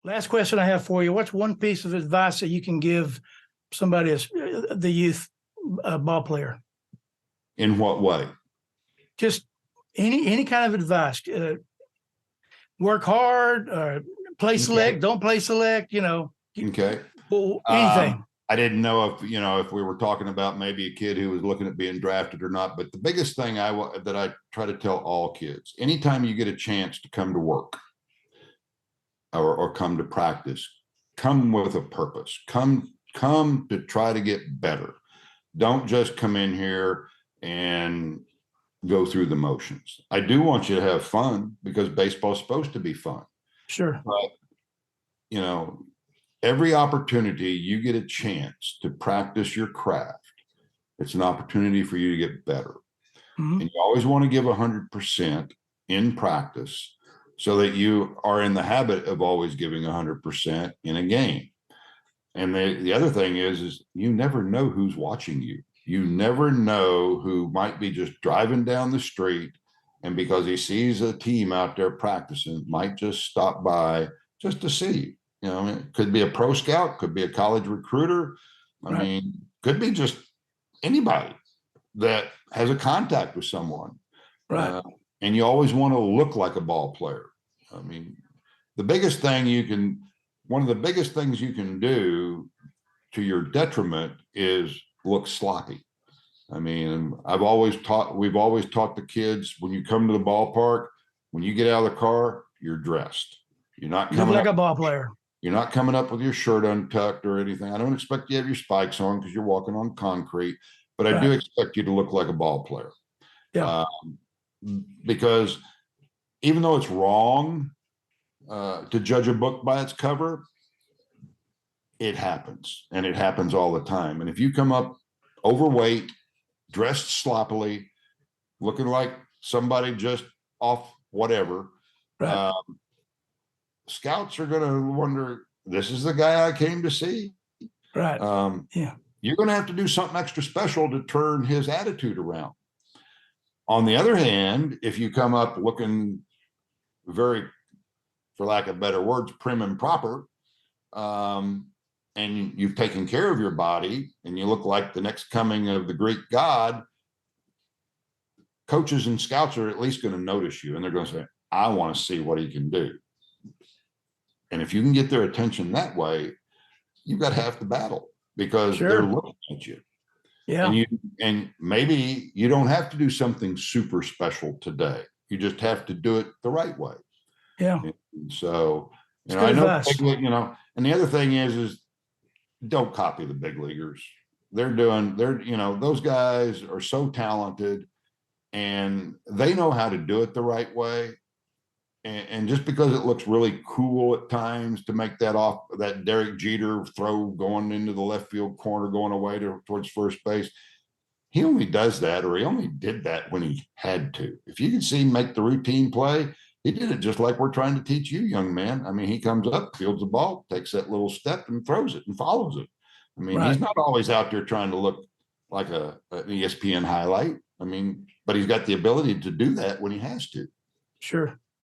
Last question I have for you. What's one piece of advice that you can give somebody as the youth ball player? In what way? Just any kind of advice. Work hard, play select, Okay. don't play select, Okay. anything. I didn't know if we were talking about maybe a kid who was looking at being drafted or not, but the biggest thing that I try to tell all kids, anytime you get a chance to come to work or come to practice, come with a purpose, come to try to get better. Don't just come in here and go through the motions. I do want you to have fun because baseball is supposed to be fun. Sure. But, every opportunity you get a chance to practice your craft, it's an opportunity for you to get better. Mm-hmm. And you always want to give 100% in practice so that you are in the habit of always giving 100% in a game. And the other thing is you never know who's watching you. You never know who might be just driving down the street, and because he sees a team out there practicing, might just stop by just to see you. It could be a pro scout, could be a college recruiter. Could be just anybody that has a contact with someone. Right. And you always want to look like a ball player. One of the biggest things you can do to your detriment is look sloppy. We've always taught the kids, when you come to the ballpark, when you get out of the car, you're dressed. You're not coming like a ball player. You're not coming up with your shirt untucked or anything. I don't expect you to have your spikes on because you're walking on concrete, but I do expect you to look like a ball player. Yeah. Because even though it's wrong to judge a book by its cover, it happens, and it happens all the time. And if you come up overweight, dressed sloppily, looking like somebody just off whatever, scouts are going to wonder, this is the guy I came to see. Right. You're going to have to do something extra special to turn his attitude around. On the other hand, if you come up looking very, for lack of better words, prim and proper, and you've taken care of your body and you look like the next coming of the Greek god, coaches and scouts are at least going to notice you, and they're going to say, I want to see what he can do. And if you can get their attention that way, you've got half the battle, because they're looking at you. Yeah. And maybe you don't have to do something super special today. You just have to do it the right way. Yeah. And so, I know, and the other thing is don't copy the big leaguers. Those guys are so talented and they know how to do it the right way. And just because it looks really cool at times to make that Derek Jeter throw going into the left field corner, going away towards first base, he only does that, or he only did that when he had to. If you can see him make the routine play, he did it just like we're trying to teach you, young man. He comes up, fields the ball, takes that little step and throws it and follows it. He's not always out there trying to look like an ESPN highlight. But he's got the ability to do that when he has to. Sure.